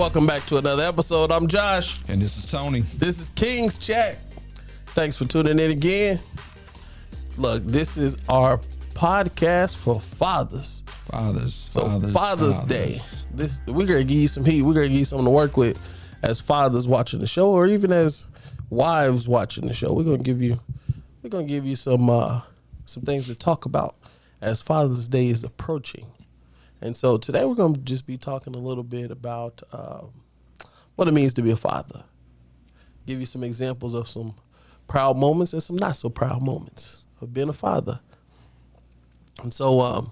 Welcome back to another episode. I'm Josh. And this is Tony. This is King's Chat. Thanks for tuning in again. Look, this is our podcast for fathers. Father's Day. We're gonna give you some heat. We're gonna give you something to work with as fathers watching the show, or even as wives watching the show. We're gonna give you some things to talk about as Father's Day is approaching. And so today we're going to just be talking a little bit about what it means to be a father. Give you some examples of some proud moments and some not so proud moments of being a father. And so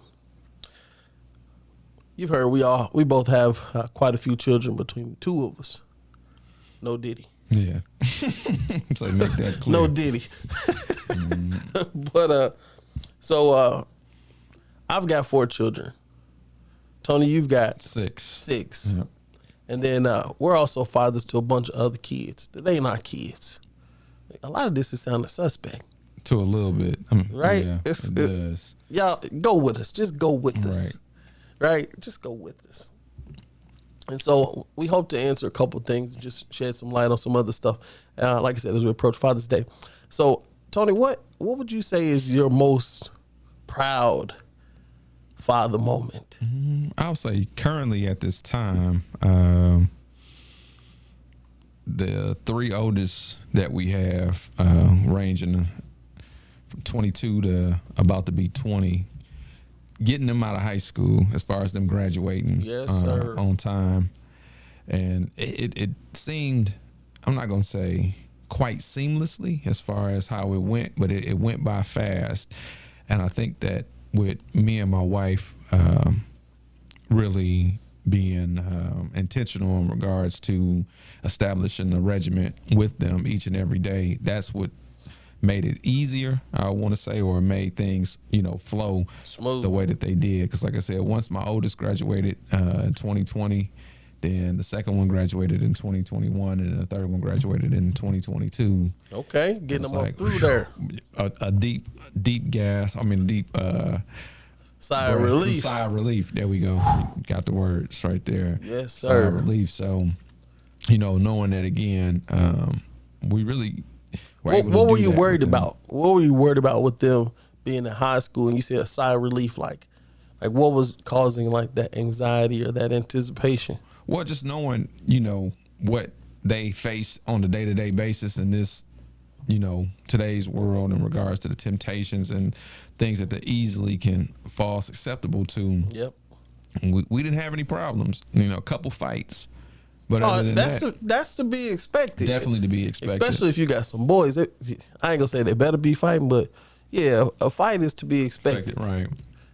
you've heard we both have quite a few children between the two of us. No Diddy. Yeah. So make that clear. No Diddy. But so I've got 4 children. Tony, you've got 6. Yep. And then we're also fathers to a bunch of other kids that ain't our kids. A lot of this is sounding suspect. To a little bit. Right? Yeah, it does. Y'all, go with us. Just go with us. Right? Just go with us. And so we hope to answer a couple things and just shed some light on some other stuff. Like I said, as we approach Father's Day. So, Tony, what would you say is your most proud father moment? I would say currently at this time, the 3 oldest that we have, ranging from 22 to about to be 20, getting them out of high school as far as them graduating on time. And it seemed, I'm not going to say quite seamlessly as far as how it went, but it went by fast. And I think that with me and my wife really being intentional in regards to establishing a regiment with them each and every day, that's what made it easier, I want to say, or made things, flow smooth the way that they did. Because like I said, once my oldest graduated in 2020, then the second one graduated in 2021, and the third one graduated in 2022. Okay, getting them up through there. A deep gas. I mean, deep sigh of relief. Sigh of relief. There we go. Got the words right there. Yes, sir. Sigh of relief. So, knowing that again, we really. What were you worried about? What were you worried about with them being in high school? And you said a sigh of relief, like what was causing like that anxiety or that anticipation? Well, just knowing, what they face on a day-to-day basis in this, today's world in regards to the temptations and things that they easily can fall susceptible to. Yep. We didn't have any problems. A couple fights. But other than that's to be expected. Definitely to be expected. Especially if you got some boys. I ain't gonna say they better be fighting, but yeah, a fight is to be expected. Right.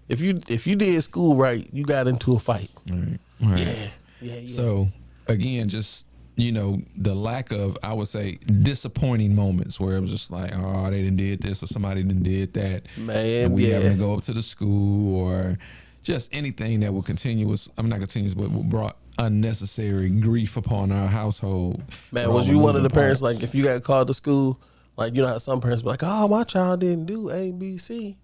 If you did school right, you got into a fight. Right. Yeah. So again, just the lack of, I would say, disappointing moments where it was just like, oh, they done did this or somebody done did that. Man, and we having to go up to the school or just anything that will but brought unnecessary grief upon our household. Man, was you one of the parents, like, if you got called to school, like, how some parents be like, oh, my child didn't do A, B, C.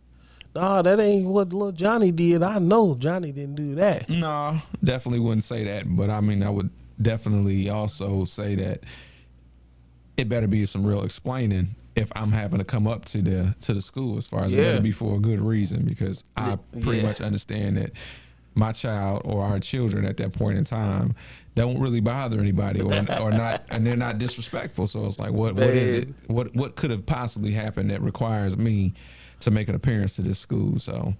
No, that ain't what little Johnny did. I know Johnny didn't do that. No, definitely wouldn't say that. But I mean, I would definitely also say that it better be some real explaining if I'm having to come up to the school, as far as it better be for a good reason, because I pretty much understand that my child or our children at that point in time don't really bother anybody or not, and they're not disrespectful. So it's like, what is it? What could have possibly happened that requires me to make an appearance to this school? So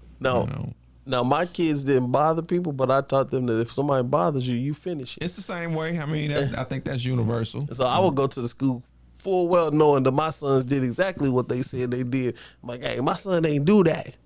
now my kids didn't bother people, but I taught them that if somebody bothers you, you finish it. It's the same way. I mean, I think that's universal. So I would go to the school full well knowing that my sons did exactly what they said they did. I'm like, hey, my son ain't do that.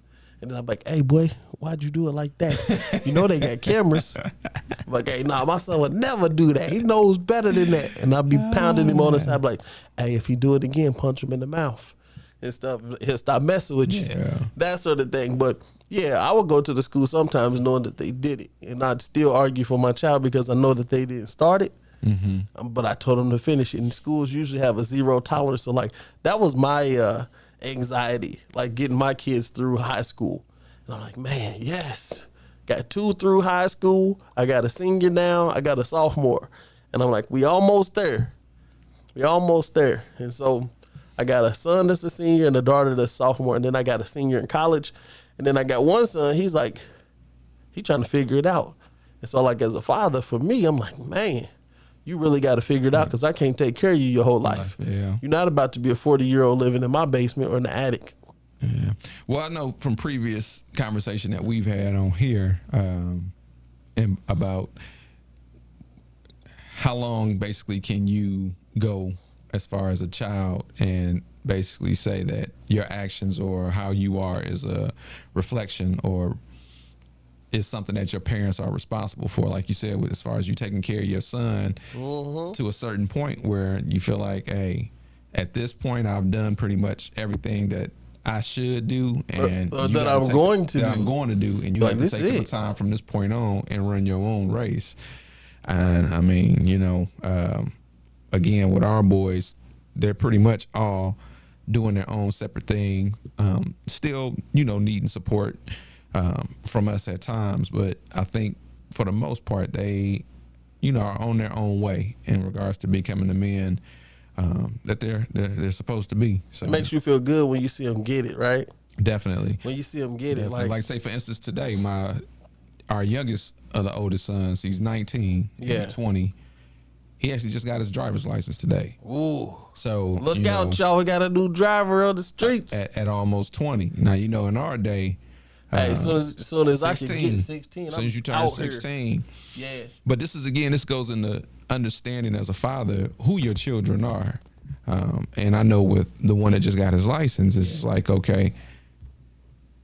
And then I'm like, hey, boy, why'd you do it like that? They got cameras. I'm like, hey, my son would never do that. He knows better than that. And I'd be pounding him on the side, like, hey, if he do it again, punch him in the mouth and stuff. He'll stop messing with you. Yeah. That sort of thing. But, yeah, I would go to the school sometimes knowing that they did it. And I'd still argue for my child because I know that they didn't start it. Mm-hmm. But I told them to finish it. And schools usually have a 0 tolerance. So, like, that was my anxiety, like getting my kids through high school. And I'm like, man, yes, got 2 through high school. I got a senior now. I got a sophomore. And I'm like, we almost there. We almost there. And so I got a son that's a senior and a daughter that's a sophomore. And then I got a senior in college. And then I got one son, he's like, he trying to figure it out. And so like as a father, for me, I'm like, man, you really got to figure it out because I can't take care of you your whole life. Yeah. You're not about to be a 40-year-old living in my basement or in the attic. Yeah. Well, I know from previous conversation that we've had on here and about how long basically can you go as far as a child and basically say that your actions or how you are is a reflection or is something that your parents are responsible for, like you said, with as far as you taking care of your son to a certain point where you feel like, hey, at this point I've done pretty much everything that I should do and that I'm going to do, and you have to take the time from this point on and run your own race. And I mean, you know, again, with our boys, they're pretty much all doing their own separate thing, still, you know, needing support from us at times, but I think for the most part they, you know, are on their own way in regards to becoming the men that they're supposed to be. So it makes you feel good when you see them get it, right? Definitely. When you see them get it, like say for instance today, our youngest of the oldest sons, he's 19, he's 20. He actually just got his driver's license today. Ooh. So look out, y'all. We got a new driver on the streets at almost 20. Now, you know, in our day, hey, as soon as 16, I can get 16, as soon as you turn 16. Here. Yeah. But this goes into understanding as a father who your children are. And I know with the one that just got his license, it's like, okay,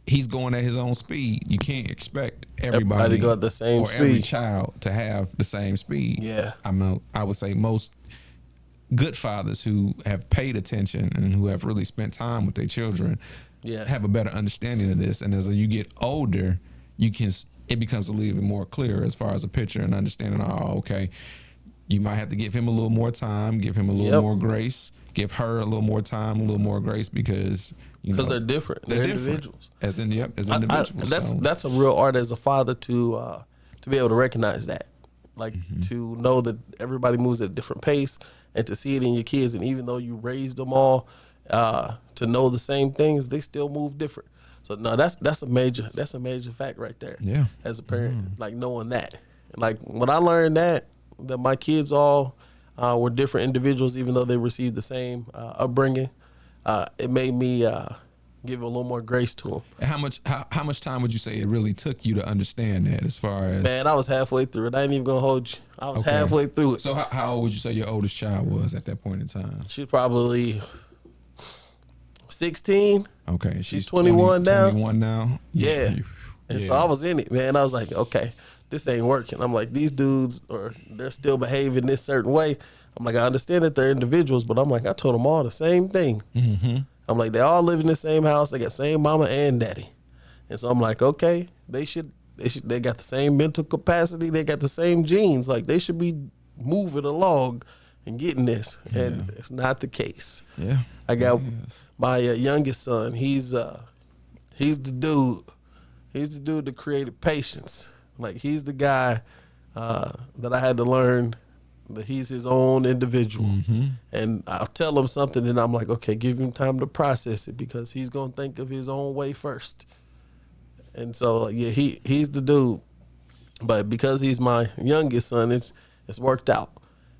he's going at his own speed. You can't expect everybody go at the same speed. Every child to have the same speed. Yeah. I would say most good fathers who have paid attention and who have really spent time with their children have a better understanding of this. And as you get older, it becomes a little bit more clear as far as a picture and understanding, oh, okay, you might have to give him a little more time, give him a little more grace, give her a little more time, a little more grace because they're different. They're individuals. As individuals. That's a real art as a father to be able to recognize that, like to know that everybody moves at a different pace, and to see it in your kids. And even though you raised them all to know the same things, they still move different. So no, that's a major fact right there. Yeah. As a parent, like knowing that, like when I learned that my kids all were different individuals, even though they received the same upbringing. It made me give a little more grace to them. And how much time would you say it really took you to understand that? As far as man, I was halfway through it. I ain't even gonna hold you. I was halfway through it. So how old would you say your oldest child was at that point in time? She's probably 16. Okay, she's 21 now. 21 now. Yeah. And so I was in it, man. I was like, okay, this ain't working. I'm like, these dudes they're still behaving this certain way. I'm like, I understand that they're individuals, but I'm like, I told them all the same thing. Mm-hmm. I'm like, they all live in the same house. They got same mama and daddy. And so I'm like, okay, they got the same mental capacity. They got the same genes. Like they should be moving along and getting this. And it's not the case. Yeah. I got my youngest son. He's the dude. He's the dude that created patience. Like he's the guy that I had to learn that he's his own individual. Mm-hmm. And I'll tell him something and I'm like, okay, give him time to process it because he's going to think of his own way first. And so, yeah, he's the dude. But because he's my youngest son, it's worked out.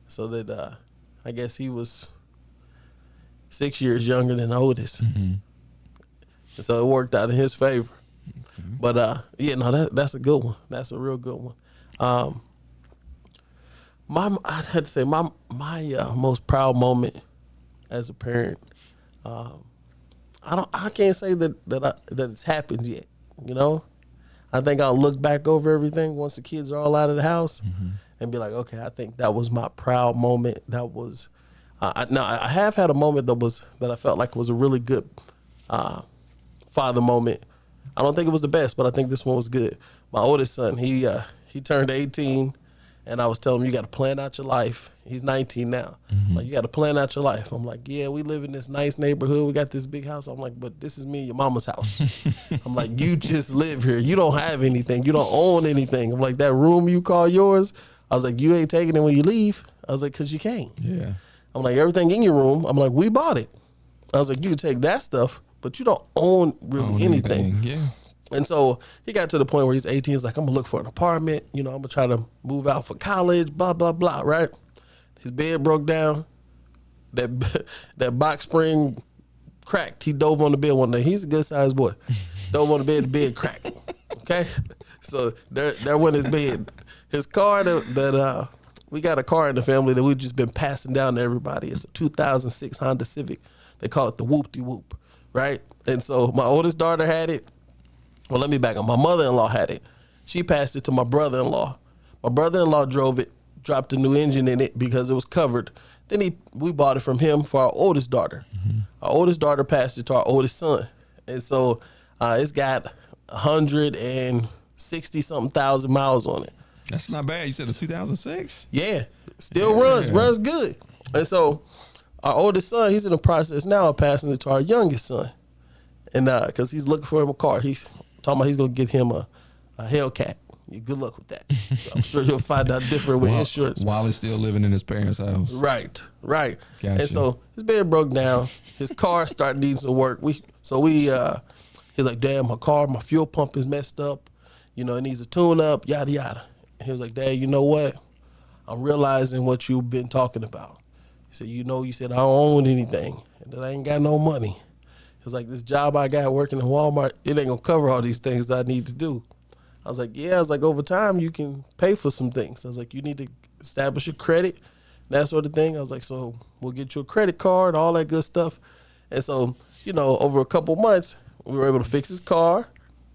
So that I guess he was 6 years younger than the oldest. Mm-hmm. And so it worked out in his favor. Mm-hmm. But, that's a good one. That's a real good one. I'd have to say my most proud moment as a parent. I can't say that it's happened yet. You know, I think I'll look back over everything once the kids are all out of the house and be like, okay, I think that was my proud moment. That was I have had a moment that I felt like was a really good father moment. I don't think it was the best, but I think this one was good. My oldest son, he turned 18. And I was telling him, you got to plan out your life. He's 19 now. Like, you got to plan out your life. I'm like, yeah, we live in this nice neighborhood. We got this big house. I'm like, but this is me and your mama's house. I'm like, you just live here. You don't have anything. You don't own anything. I'm like, that room you call yours, I was like, you ain't taking it when you leave. I was like, because you can't. Yeah. I'm like, everything in your room, I'm like, we bought it. I was like, you can take that stuff, but you don't own really anything. Yeah. And so he got to the point where he's 18. He's like, I'm going to look for an apartment. You know, I'm going to try to move out for college, blah, blah, blah, right? His bed broke down. That box spring cracked. He dove on the bed one day. He's a good-sized boy. Dove on the bed cracked. Okay? So there went his bed. His car that we got a car in the family that we've just been passing down to everybody. It's a 2006 Honda Civic. They call it the Whoop-de-Whoop, right? And so my oldest daughter had it. Well, let me back up. My mother-in-law had it. She passed it to my brother-in-law. My brother-in-law drove it, dropped a new engine in it because it was covered. Then we bought it from him for our oldest daughter. Our oldest daughter passed it to our oldest son. And so it's got 160-something thousand miles on it. That's not bad. You said a 2006? Yeah. Still runs good. And so our oldest son, he's in the process now of passing it to our youngest son. And because he's looking for him a car. He's talking about he's going to get him a Hellcat. Good luck with that. I'm sure he'll find out different with insurance. While he's still living in his parents' house. Right. Gotcha. And so his bed broke down. His car started needing some work. He's like, damn, my fuel pump is messed up. You know, it needs a tune up, yada, yada. And he was like, Dad, you know what? I'm realizing what you've been talking about. He said, you said I don't own anything and that I ain't got no money. It's like, this job I got working in Walmart, it ain't gonna cover all these things that I need to do. I was like, yeah. I was like, over time, you can pay for some things. I was like, you need to establish your credit, that sort of thing. I was like, so we'll get you a credit card, all that good stuff. And so, over a couple months, we were able to fix his car.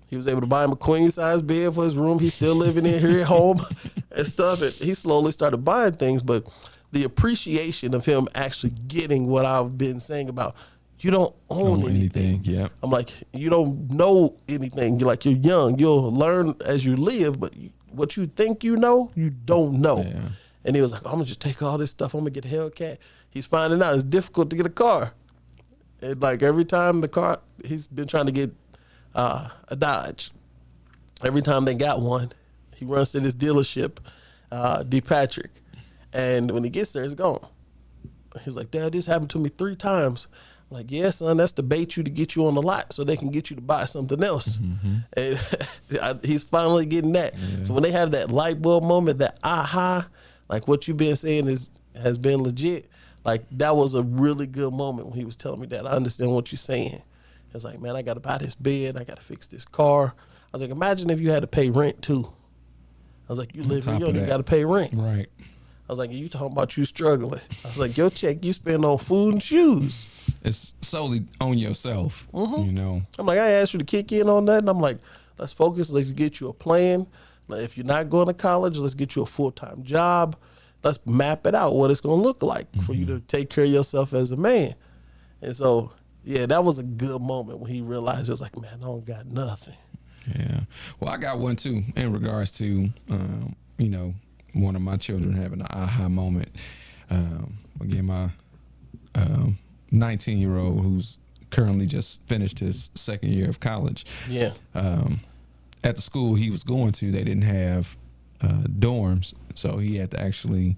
He was able to buy him a queen-size bed for his room. He's still living in here at home and stuff. And he slowly started buying things. But the appreciation of him actually getting what I've been saying about, you don't own anything. Yeah. I'm like, you don't know anything. You're young. You'll learn as you live, but what you think you know, you don't know. Yeah. And he was like, I'm going to just take all this stuff. I'm going to get a Hellcat. He's finding out it's difficult to get a car. And every time he's been trying to get a Dodge. Every time they got one, he runs to this dealership, D. Patrick. And when he gets there, it's gone. He's like, Dad, this happened to me 3 times. I'm like, yeah, son, that's to bait you to get you on the lot so they can get you to buy something else. And he's finally getting that. Yeah. So when they have that light bulb moment, that aha, like what you've been saying has been legit, that was a really good moment when he was telling me that. I understand what you're saying. It's like, man, I got to buy this bed. I got to fix this car. I was like, imagine if you had to pay rent too. I was like, you live here, you don't even got to pay rent. Right. I was like, you talking about you struggling. I was like, your check you spend on food and shoes. It's solely on yourself, I'm like, I asked you to kick in on that. And I'm like, let's focus. Let's get you a plan. If you're not going to college, let's get you a full-time job. Let's map it out, what it's going to look like for you to take care of yourself as a man. And so, yeah, that was a good moment when he realized, it was like, man, I don't got nothing. Yeah. Well, I got one, too, in regards to, one of my children having an aha moment. Again, my 19-year-old who's currently just finished his second year of college. Yeah. At the school he was going to, they didn't have dorms, so he had to actually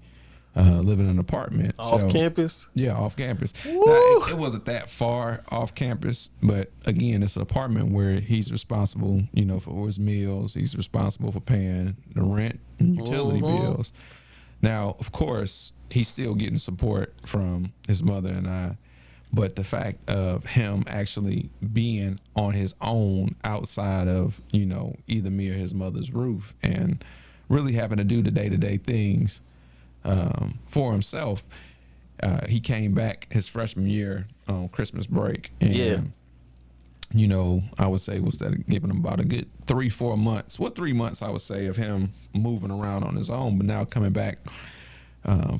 live in an apartment. Off campus? Yeah, off campus. Now, it wasn't that far off campus, but again, it's an apartment where he's responsible, for his meals. He's responsible for paying the rent and utility bills. Now, of course, he's still getting support from his mother and I, but the fact of him actually being on his own outside of, either me or his mother's roof and really having to do the day-to-day things for himself. He came back his freshman year on Christmas break. And, I would say was that giving him about a good 3-4 months. 3 months, I would say, of him moving around on his own, but now coming back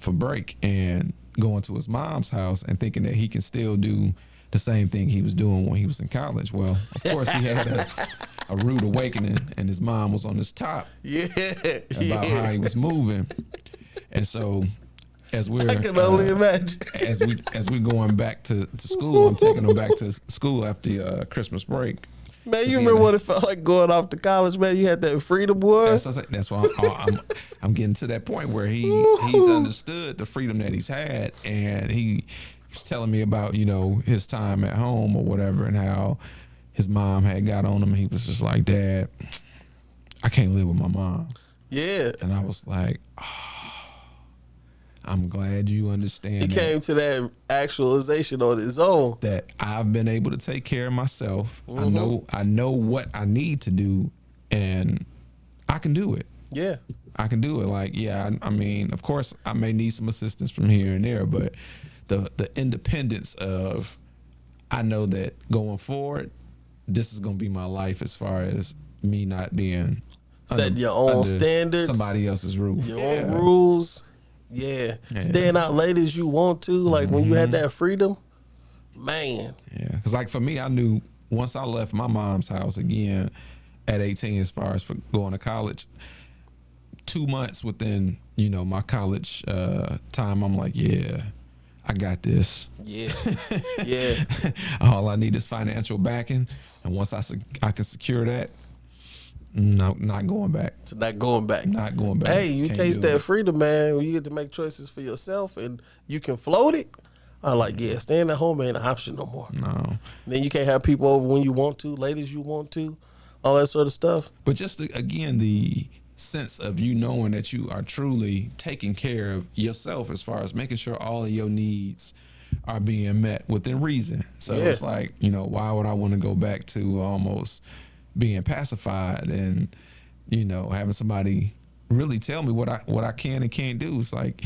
for break and going to his mom's house and thinking that he can still do the same thing he was doing when he was in college. Well, of course, he had a rude awakening, and his mom was on his top. Yeah. About how he was moving. And so as we're I can only imagine. as we going back to school, I'm taking him back to school after Christmas break. Man, you remember what it felt like going off to college, man? You had that freedom, boy. That's why I'm getting to that point where he's understood the freedom that he's had, and he was telling me about, you know, his time at home or whatever, and how his mom had got on him, and he was just like, Dad, I can't live with my mom. Yeah. And I was like, I'm glad you understand. He came to that actualization on his own. That I've been able to take care of myself. Mm-hmm. I know what I need to do, and I can do it. Yeah. I can do it. Like, yeah, I mean, of course, I may need some assistance from here and there, but the independence of, I know that going forward, this is going to be my life as far as me not being set your own standards, somebody else's roof, your own rules. Yeah. Staying out late as you want to, like when you had that freedom, man. Yeah, because like for me, I knew once I left my mom's house again at 18, as far as for going to college, 2 months within, you know, my college time, I'm like, yeah, I got this. Yeah, yeah. All I need is financial backing, and once I can secure that, no, not going back. So not going back. Not going back. Hey, you taste that freedom, man. When you get to make choices for yourself and you can float it. I'm like, yeah, staying at home ain't an option no more. No. Then you can't have people over when you want to, late as you want to, all that sort of stuff. But just again, the sense of you knowing that you are truly taking care of yourself as far as making sure all of your needs are being met within reason. So it's like, you know, why would I want to go back to almost being pacified and, you know, having somebody really tell me what I can and can't do? It's like,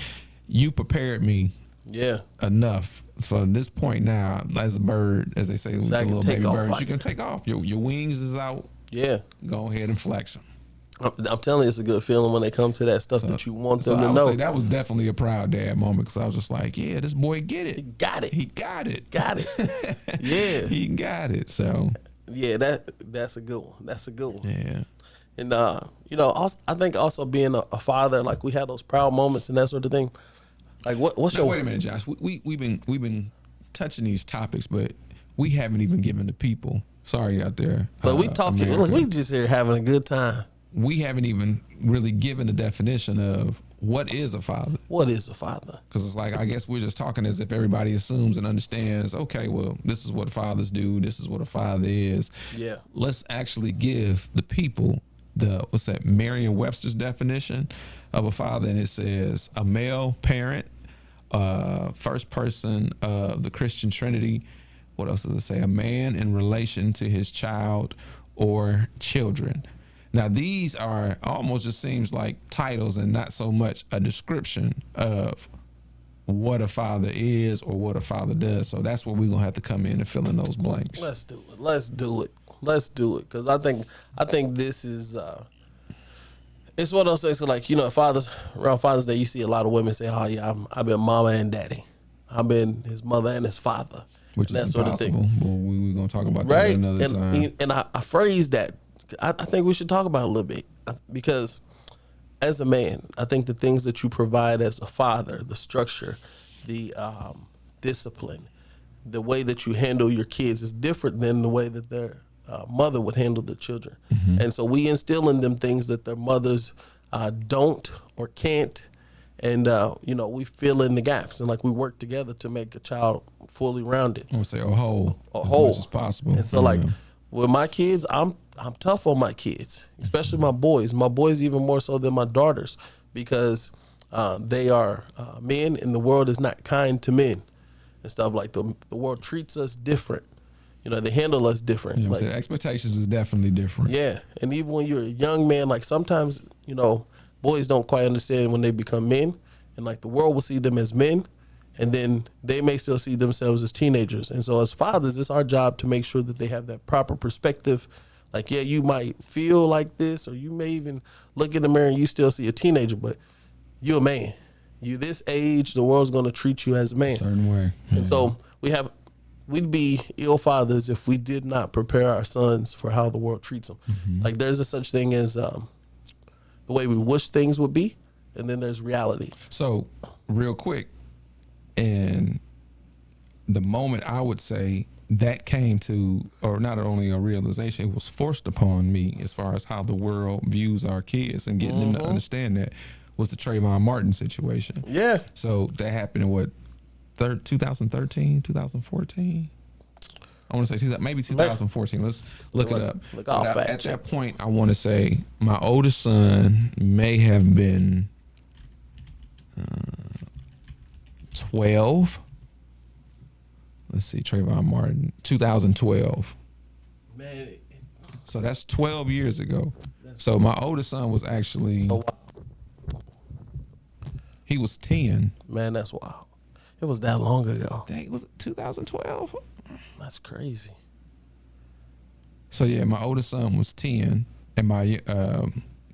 you prepared me enough for this point now, as a bird, as they say, with the little baby birds, like you can take off. Your wings is out. Yeah. Go ahead and flex them. I'm telling you, it's a good feeling when they come to that stuff that you want them to know. I would say that was definitely a proud dad moment, because I was just like, yeah, this boy get it. He got it. He got it. Got it. Yeah. He got it. So yeah, that's a good one. That's a good one. Yeah. And you know, also, I think also being a father, like we had those proud moments and that sort of thing. Like what's your? Wait a minute, Josh. We've been touching these topics, but we haven't even given the people. Sorry out there. But we talking. Look, we just here having a good time. We haven't even really given the definition of what is a father. What is a father? Because it's like, I guess we're just talking as if everybody assumes and understands, okay, well, this is what fathers do. This is what a father is. Yeah. Let's actually give the people what's that, Merriam-Webster's definition of a father. And it says a male parent, first person of the Christian Trinity. What else does it say? A man in relation to his child or children. Now, these are almost just seems like titles and not so much a description of what a father is or what a father does. So that's where we're going to have to come in and fill in those blanks. Let's do it. Let's do it. Let's do it. Because I think this is, it's one of those things like, you know, around Father's Day, you see a lot of women say, oh, yeah, I've been mama and daddy. I've been his mother and his father. Which is that impossible. Sort of thing. But we're going to talk about that another time. And I phrase that. I think we should talk about it a little bit, because as a man, I think the things that you provide as a father, the structure, the discipline, the way that you handle your kids is different than the way that their mother would handle the children. Mm-hmm. And so we instill in them things that their mothers don't or can't. And, you know, we fill in the gaps, and like we work together to make a child fully rounded. I would say a whole as much as possible. And so like with my kids, I'm tough on my kids, especially my boys. My boys even more so than my daughters, because they are men, and the world is not kind to men and stuff. Like the world treats us different. You know, they handle us different. Yeah, like, expectations is definitely different. Yeah, and even when you're a young man, like sometimes, you know, boys don't quite understand when they become men, and like the world will see them as men, and then they may still see themselves as teenagers. And so as fathers, it's our job to make sure that they have that proper perspective. Like, yeah, you might feel like this, or you may even look in the mirror and you still see a teenager, but you're a man. You this age, the world's going to treat you as a man. A certain way. And so we have we'd be ill fathers if we did not prepare our sons for how the world treats them. Mm-hmm. Like there's a such thing as the way we wish things would be, and then there's reality. So real quick, and the moment I would say that came to, or not only a realization, it was forced upon me as far as how the world views our kids and getting them to understand that, was the Trayvon Martin situation. Yeah. So that happened in what, 2013, 2014? I want to say maybe 2014. Let's look it up. At that point, I want to say my oldest son may have been 12. Let's see, Trayvon Martin, 2012. Man. So that's 12 years ago. So my oldest son was actually, he was 10. Man, that's wild. It was that long ago. Dang, was it 2012? That's crazy. So yeah, my oldest son was 10, and my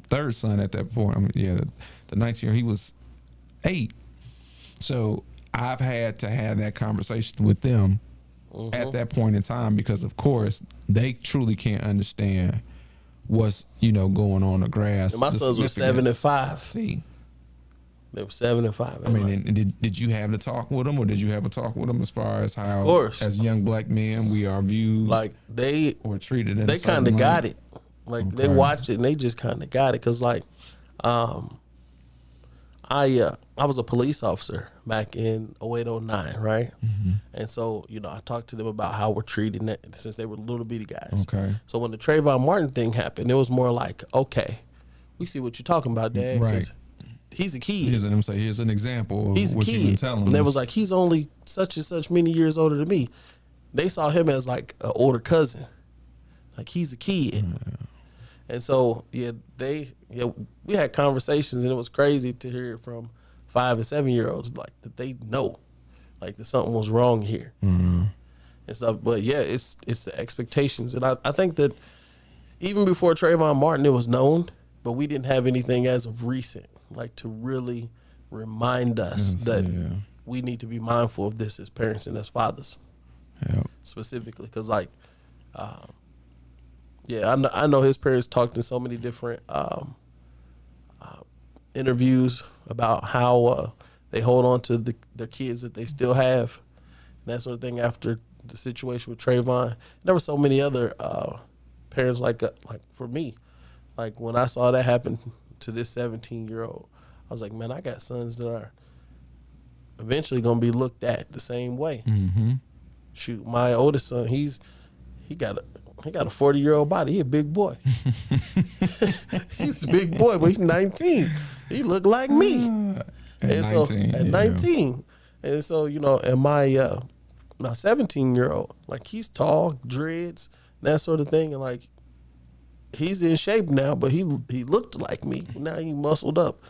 third son at that point, the 19-year, he was 8. So I've had to have that conversation with them at that point in time, because of course they truly can't understand what's going on the grass. And my sons were 7 and 5. See, they were 7 and 5. I mean, and did you have the talk with them, or did you have a talk with them as far as how, of course, as young black men, we are viewed like they or treated? In they kind of got it. Like they watched it and they just kind of got it, because like, I was a police officer back in 08, 09, right? Mm-hmm. And so, I talked to them about how we're treating it since they were little bitty guys. Okay. So when the Trayvon Martin thing happened, it was more like, okay, we see what you're talking about, Dad. Right. He's a kid. Here's an example of he's what you've been telling us. And they was like, he's only such and such many years older than me. They saw him as like an older cousin. Like he's a kid. Yeah. And so, we had conversations, and it was crazy to hear it from 5 and 7-year-olds, like that they know, like that something was wrong here and stuff. But yeah, it's the expectations, and I think that even before Trayvon Martin, it was known, but we didn't have anything as of recent, like to really remind us that we need to be mindful of this as parents and as fathers, specifically, because like. I know his parents talked in so many different interviews about how they hold on to the kids that they still have, and that sort of thing after the situation with Trayvon. There were so many other parents like for me, like when I saw that happen to this 17-year-old, I was like, man, I got sons that are eventually going to be looked at the same way. Mm-hmm. Shoot, my oldest son, he got a 40-year-old body. He a big boy. He's a big boy, but he's 19. He look like me. At 19. And so, and my 17-year-old, like he's tall, dreads, that sort of thing. And like, he's in shape now, but he looked like me. Now he muscled up.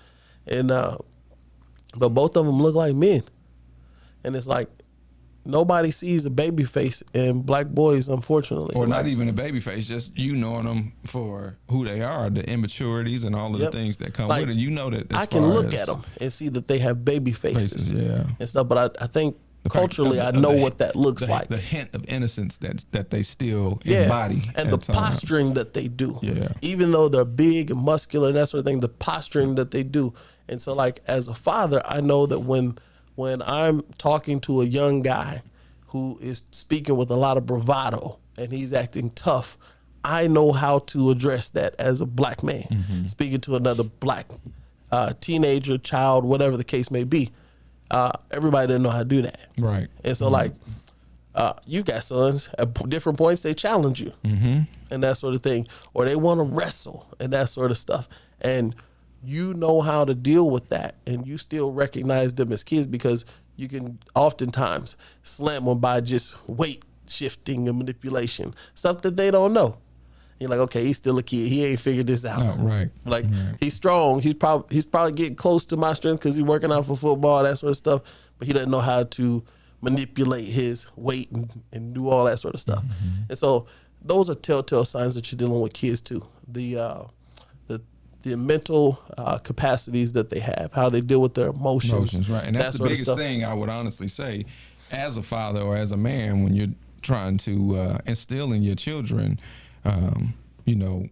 And, but both of them look like men. And it's like, nobody sees a baby face in black boys, unfortunately. Or not even a baby face, just knowing them for who they are, the immaturities and all of the things that come with it. You know that I can look at them and see that they have baby faces and stuff. But I think culturally, I know what that looks like. The hint of innocence that they still embody. And the posturing that they do. Yeah. Even though they're big and muscular and that sort of thing, the posturing that they do. And so like as a father, I know that when I'm talking to a young guy who is speaking with a lot of bravado and he's acting tough, I know how to address that as a black man, speaking to another black teenager, child, whatever the case may be. Everybody didn't know how to do that. Right. And so like, you got sons at different points, they challenge you and that sort of thing, or they want to wrestle and that sort of stuff. And you know how to deal with that, and you still recognize them as kids, because you can oftentimes slam them by just weight shifting and manipulation, stuff that they don't know. You're like, okay, he's still a kid. He ain't figured this out. Oh, right. Like he's strong. He's probably getting close to my strength because he's working out for football, that sort of stuff. But he doesn't know how to manipulate his weight and do all that sort of stuff. And so those are telltale signs that you're dealing with kids too. The mental capacities that they have, how they deal with their emotions. Right. And that's the biggest thing I would honestly say. as a father or as a man, when you're trying to instill in your children, you know,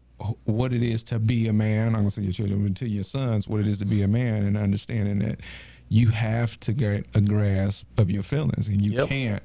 what it is to be a man. I'm gonna say your children, but to your sons, what it is to be a man, and understanding that you have to get a grasp of your feelings, and you can't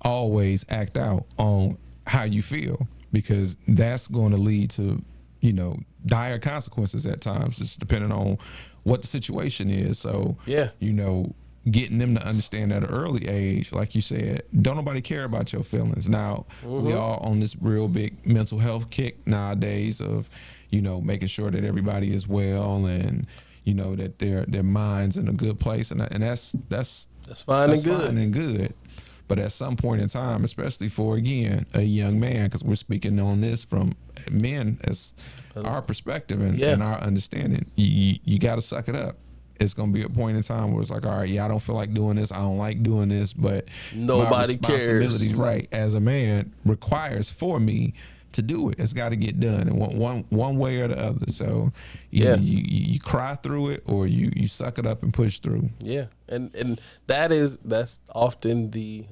always act out on how you feel, because that's going to lead to, you know, dire consequences at times, just depending on what the situation is. So, you know, getting them to understand at an early age, like you said, don't nobody care about your feelings. Now, we all on this real big mental health kick nowadays of, you know, making sure that everybody is well, and, you know, that their mind's in a good place, and that's fine and good. But at some point in time, especially for, again, a young man, because we're speaking on this from men as our perspective and our understanding, you got to suck it up. It's going to be a point in time where it's like, all right, I don't feel like doing this. I don't like doing this, but nobody my responsibilities, cares. Right, as a man, requires for me to do it. It's got to get done in one way or the other. So you cry through it, or you suck it up and push through. Yeah, and that's often the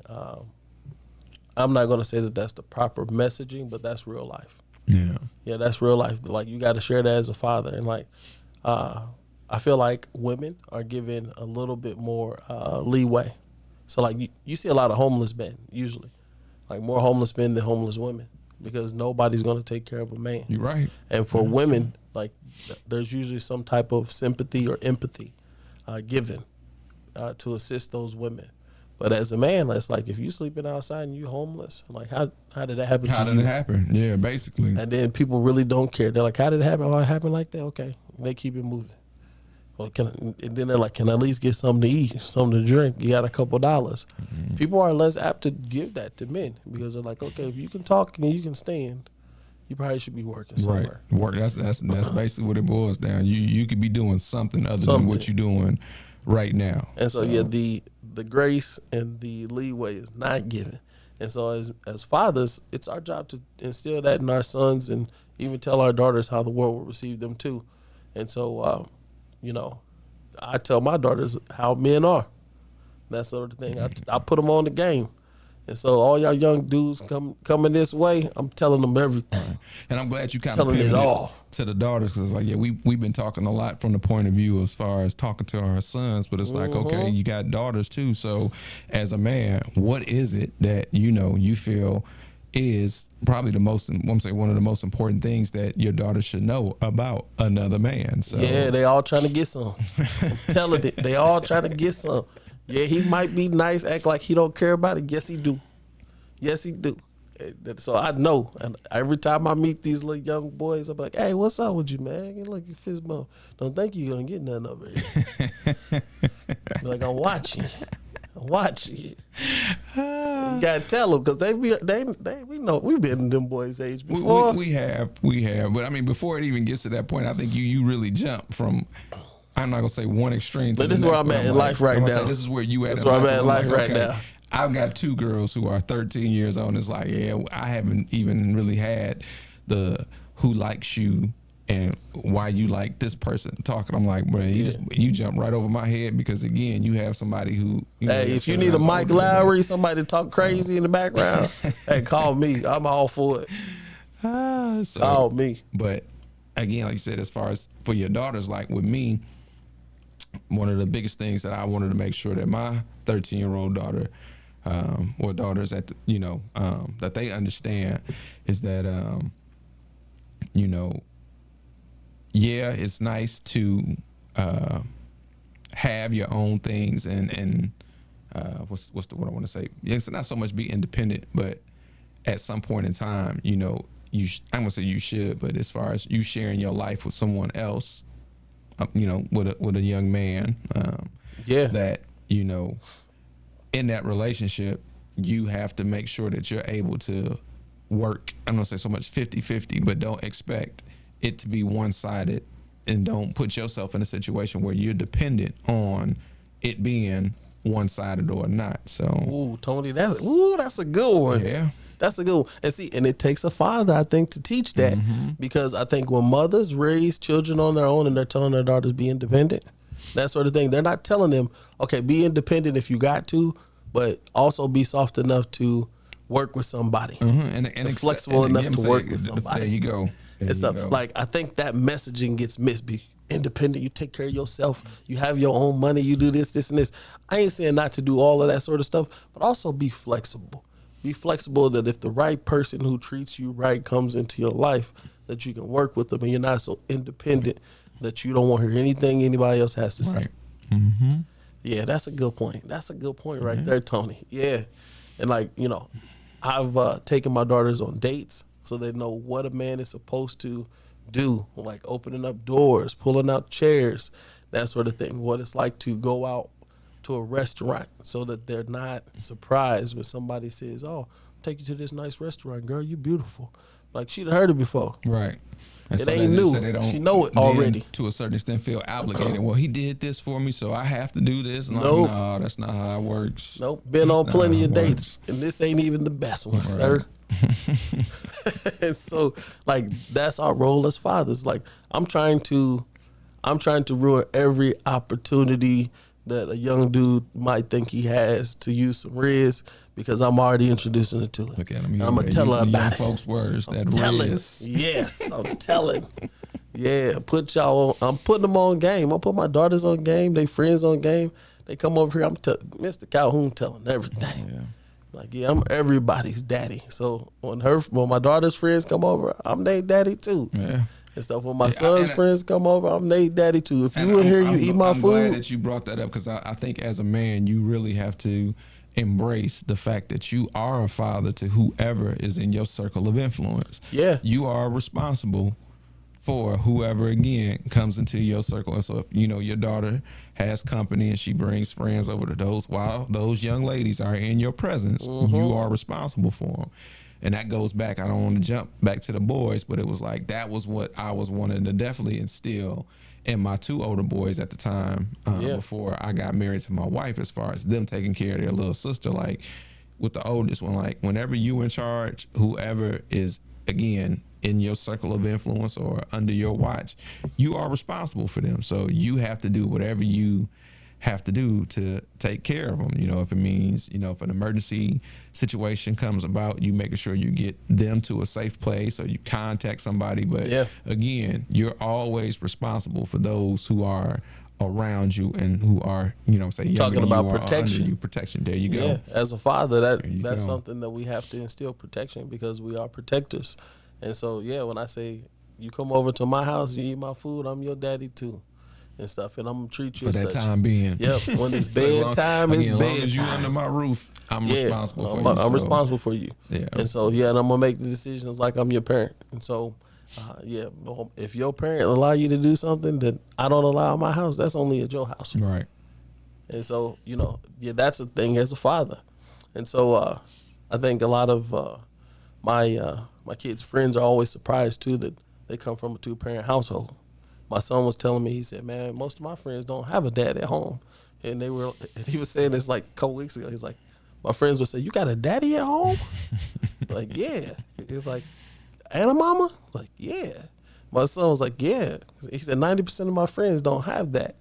I'm not going to say that that's the proper messaging, but that's real life. Yeah, that's real life. Like, you got to share that as a father, and like I feel like women are given a little bit more leeway. So like you see a lot of homeless men usually, like more homeless men than homeless women, because nobody's going to take care of a man. You're right. And for women, like, there's usually some type of sympathy or empathy given to assist those women. But as a man, it's like, if you sleeping outside and you homeless, like, how did that happen to you? How did it happen? Yeah, basically. And then people really don't care. They're like, how did it happen? Oh, it happened like that? Okay. And they keep it moving. Well, and then they're like, can I at least get something to eat, something to drink? You got a couple $. People are less apt to give that to men, because they're like, okay, if you can talk and you can stand, you probably should be working somewhere. Right. Work. That's basically what it boils down. You could be doing something than what you're doing right now. And so the grace and the leeway is not given. And so as fathers, it's our job to instill that in our sons, and even tell our daughters how the world will receive them too. And so you know, I tell my daughters how men are, that sort of thing. I put them on the game. And so all y'all young dudes coming this way, I'm telling them everything. And I'm glad you kind of pivoted it to the daughters, because it's like, we've been talking a lot from the point of view as far as talking to our sons, but it's like, okay, you got daughters too. So as a man, what is it that, you know, you feel is probably one of the most important things that your daughter should know about another man? So yeah, they all trying to get some. I'm telling it, they all trying to get some. Yeah, he might be nice, act like he don't care about it. Yes, he do. Yes, he do. So I know, and every time I meet these little young boys, I'm like, hey, what's up with you, man? Look, your fist bump. Don't think you're gonna get nothing over here. Like, I'm watching. You gotta tell them, because we know we've been in them boys' age before. We have, but I mean, before it even gets to that point, I think you really jump from, I'm not gonna say one extreme to but this is where I'm at in life right now. This is where you at. That's where I'm at in life right now. I've got 2 girls who are 13 years old, and it's like, I haven't even really had the who likes you and why you like this person talking. I'm like, bro, you jump right over my head, because again, you have somebody who, if you need a Mike Lowry, somebody to talk crazy in the background, hey, call me. I'm all for it. Call me. But again, like you said, as far as for your daughters, like with me, one of the biggest things that I wanted to make sure that my 13-year-old daughter, or daughters that that they understand, is that it's nice to have your own things, and what's what I want to say? It's not so much be independent, but at some point in time, I'm gonna say you should, but as far as you sharing your life with someone else, with a young man, that in that relationship, you have to make sure that you're able to work. I'm gonna say so much 50-50, but don't expect it to be one-sided, and don't put yourself in a situation where you're dependent on it being one-sided or not. So, ooh, Tony, that's a good one. Yeah. That's a good one. And it takes a father, I think, to teach that, because I think when mothers raise children on their own and they're telling their daughters be independent, that sort of thing, they're not telling them, okay, be independent if you got to, but also be soft enough to work with somebody, and flexible enough to work with somebody. There you go. And stuff like I think that messaging gets missed. Be independent. You take care of yourself. You have your own money. You do this, this, and this. I ain't saying not to do all of that sort of stuff, but also be flexible. Be flexible that if the right person who treats you right comes into your life, that you can work with them, and you're not so independent that you don't want to hear anything anybody else has to say. Mm-hmm. Yeah, that's a good point. That's a good point right there, Tony. Yeah. And like, I've taken my daughters on dates so they know what a man is supposed to do, like opening up doors, pulling out chairs, that sort of thing. What it's like to go out to a restaurant so that they're not surprised when somebody says, "Oh, take you to this nice restaurant, girl, you beautiful." Like she'd heard it before. Right. And it so ain't new. She know it already. To a certain extent, feel obligated. Well, he did this for me, so I have to do this. And nope. Like, no, that's not how it works. Nope. Been on plenty of dates, and this ain't even the best one, sir. And so, like, that's our role as fathers. Like, I'm trying to ruin every opportunity that a young dude might think he has to use some Riz because I'm already introducing it to him. Look at him. I'm gonna tell her about it. Folks' words. I'm telling. Yes, I'm telling. Yeah, put y'all on. I'm putting them on game. I put my daughters on game. They friends on game. They come over here. I'm Mr. Calhoun telling everything. Yeah. Like, yeah, I'm everybody's daddy. So when my daughter's friends come over, I'm their daddy too. Yeah. And stuff. When my son's friends come over, I'm their daddy too. If you in here, you eat my food. I'm glad that you brought that up because I think as a man, you really have to embrace the fact that you are a father to whoever is in your circle of influence. Yeah. You are responsible for whoever, again, comes into your circle. And so if, your daughter has company and she brings friends over to those, while those young ladies are in your presence, you are responsible for them. And that goes back, I don't want to jump back to the boys, but it was like that was what I was wanting to definitely instill in my two older boys at the time before I got married to my wife, as far as them taking care of their little sister. Like with the oldest one, like whenever you in charge, whoever is, again, in your circle of influence or under your watch, you are responsible for them. So you have to do whatever you have to do to take care of them. If it means, if an emergency situation comes about, you making sure you get them to a safe place or you contact somebody. But again, you're always responsible for those who are around you and who are, say, talking about protection. Protection. There you go. Yeah, as a father, that's something that we have to instill protection because we are protectors. And so, when I say you come over to my house, you eat my food, I'm your daddy too. And stuff, and I'm gonna treat you for as that such. time being. Yep, when it's bedtime, it's bedtime. As long as you under my roof, I'm responsible for you. I'm responsible for you. Yeah. And so, and I'm gonna make the decisions like I'm your parent. And so, if your parent allow you to do something that I don't allow in my house, that's only at your house. Right. And so, that's a thing as a father. And so, I think a lot of my kids' friends are always surprised too that they come from a 2-parent household. My son was telling me, he said, "Man, most of my friends don't have a dad at home." And he was saying this like a couple weeks ago. He's like, my friends would say, "You got a daddy at home?" Like, yeah. He's like, "And a mama?" Like, yeah. My son was like, yeah. He said 90% of my friends don't have that.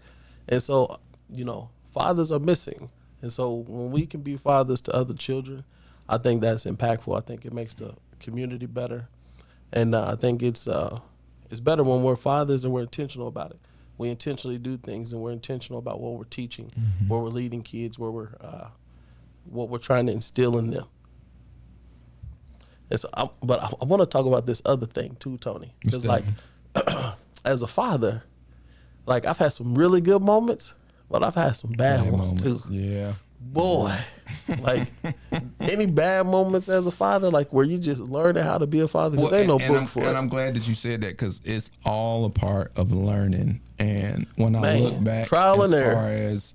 And so, fathers are missing. And so when we can be fathers to other children, I think that's impactful. I think it makes the community better. And I think it's better when we're fathers and we're intentional about it. We intentionally do things and we're intentional about what we're teaching, where we're leading kids, where what we're trying to instill in them. And so, I want to talk about this other thing too, Tony, because like as a father, like I've had some really good moments, but I've had some bad ones too. Yeah, boy, like any bad moments as a father, like where you just learning how to be a father, because ain't no book for it. And I'm glad that you said that because it's all a part of learning. And when I look back, trial and error, as far as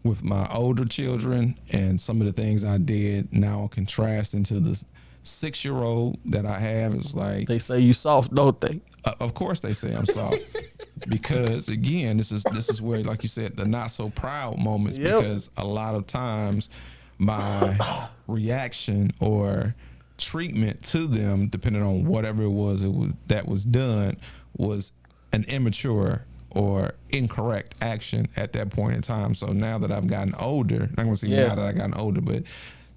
with my older children and some of the things I did, now contrasting to the 6-year-old that I have, is like they say you soft, don't they? Of course they say I'm soft. Because again, this is where, like you said, the not so proud moments. Yep. Because a lot of times my reaction or treatment to them, depending on whatever it was that was done, was an immature or incorrect action at that point in time. So now that I've gotten older, I'm going to say now that I've gotten older, but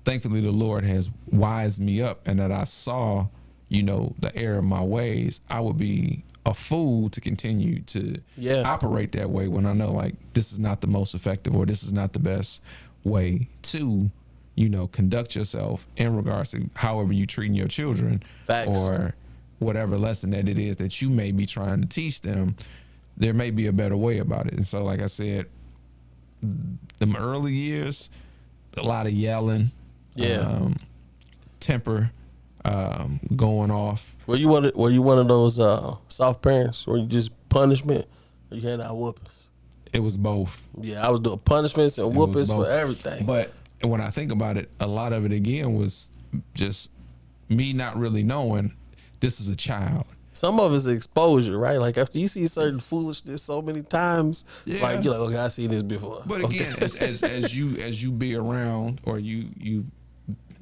thankfully the Lord has wised me up, and that I saw, the error of my ways. I would be a fool to continue to operate that way when I know like this is not the most effective, or this is not the best way to, conduct yourself in regards to however you treating your children. Facts. Or whatever lesson that it is that you may be trying to teach them. There may be a better way about it. And so, like I said, them early years, a lot of yelling, temper, going off. Were you one of those soft parents where you just punishment, or you had out whoopings? It was both. Yeah, I was doing punishments and whoopings for everything. But when I think about it, a lot of it again was just me not really knowing this is a child. Some of it's exposure, right? Like after you see certain foolishness so many times, like you're like, okay, I've seen this before. But again, as you be around, or you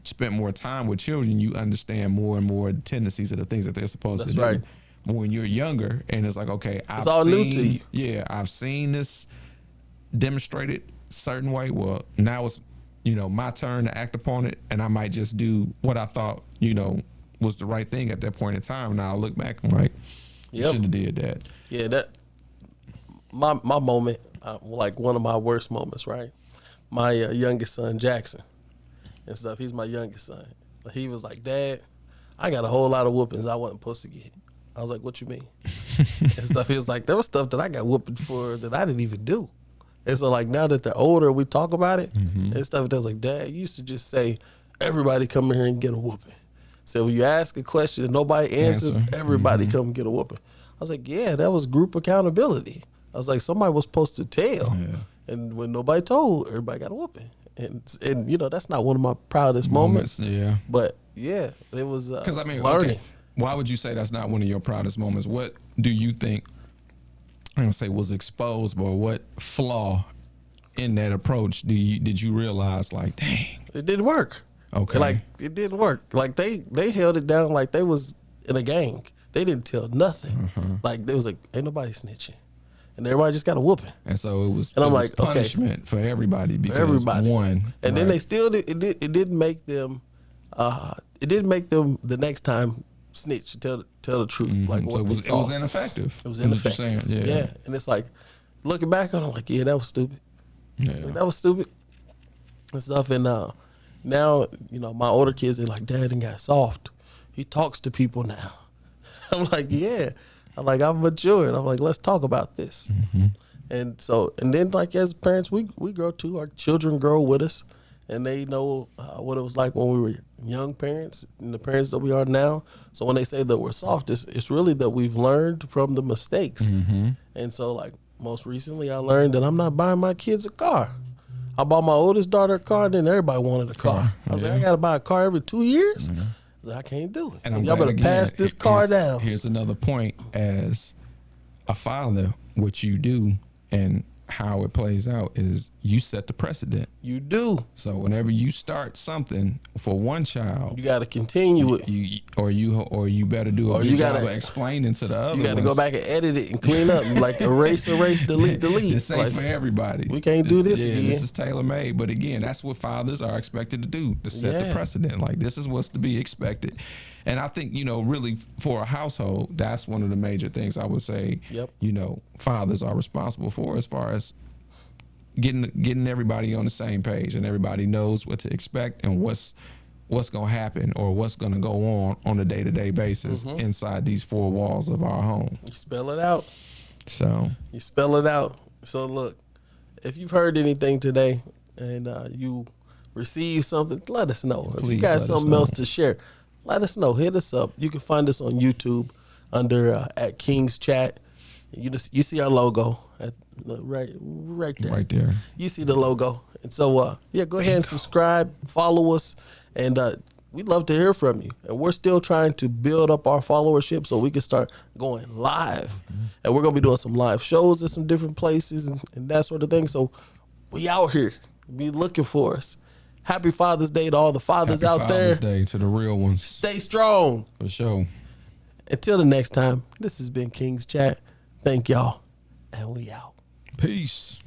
spend more time with children, you understand more and more the tendencies of the things that they're supposed to do. Right. When you're younger, and it's like, okay, it's all new to you. Yeah, I've seen this demonstrated a certain way. Well, now it's my turn to act upon it, and I might just do what I thought was the right thing at that point in time. Now I look back, I'm like, you shouldn't have did that. Yeah, that my moment, like one of my worst moments, right? My youngest son, Jackson, and stuff. He's my youngest son. He was like, Dad, I got a whole lot of whoopings I wasn't supposed to get. I was like, what you mean? And stuff. He was like, there was stuff that I got whooping for that I didn't even do. And so like now that they're older, we talk about it and stuff. That's like, Dad, you used to just say, everybody come in here and get a whooping. So when you ask a question and nobody answers, everybody come and get a whooping. I was like, yeah, that was group accountability. I was like, somebody was supposed to tell. Yeah. And when nobody told, everybody got a whooping. And that's not one of my proudest moments. Yeah. But yeah, it was because learning. Okay, why would you say that's not one of your proudest moments? What do you think, I'm gonna say, was exposed, or what flaw in that approach did you realize, like, dang, it didn't work? Okay. Like it didn't work. Like they held it down like they was in a gang. They didn't tell nothing. Like they was like, ain't nobody snitching. And everybody just got a whooping. And so it was, and I'm like, punishment for everybody because one. And then they still it didn't make them the next time snitch, tell the truth. Like so it was ineffective. It was ineffective. Yeah. And it's like looking back on it, I'm like, yeah, that was stupid. Yeah. Like, that was stupid and stuff. And now, my older kids, they're like, Dad done got soft. He talks to people now. I'm like, yeah. I'm matured. I'm like, let's talk about this. And then like as parents, we grow too. Our children grow with us, and they know what it was like when we were young parents and the parents that we are now. So when they say that we're soft, it's really that we've learned from the mistakes. And so like most recently, I learned that I'm not buying my kids a car. I bought my oldest daughter a car, and then everybody wanted a car. I was like, I got to buy a car every 2 years? I was like, I can't do it. And y'all better pass this car down. Here's another point. As a father, what you do and how it plays out is you set the precedent. You do. So whenever you start something for one child, you got to continue it. You better do a good job of explaining to the other. You got to go back and edit it and clean up, like erase, delete. This ain't for everybody. We can't do this again. This is tailor made. But again, that's what fathers are expected to do, to set the precedent. Like this is what's to be expected. And I think, really for a household, that's one of the major things I would say, fathers are responsible for, as far as getting everybody on the same page and everybody knows what to expect and what's going to happen or what's going to go on a day-to-day basis inside these four walls of our home. You spell it out. So look, if you've heard anything today and you received something, let us know. Please, if you got something else to share, let us know. Hit us up. You can find us on YouTube under at King's Chat. You see our logo right there. Right there. You see the logo. And so go ahead and subscribe, follow us, and we'd love to hear from you. And we're still trying to build up our followership so we can start going live. And we're gonna be doing some live shows at some different places and that sort of thing. So we out here. Be looking for us. Happy Father's Day to all the fathers out there. Happy Father's Day to the real ones. Stay strong. For sure. Until the next time, this has been King's Chat. Thank y'all. And we out. Peace.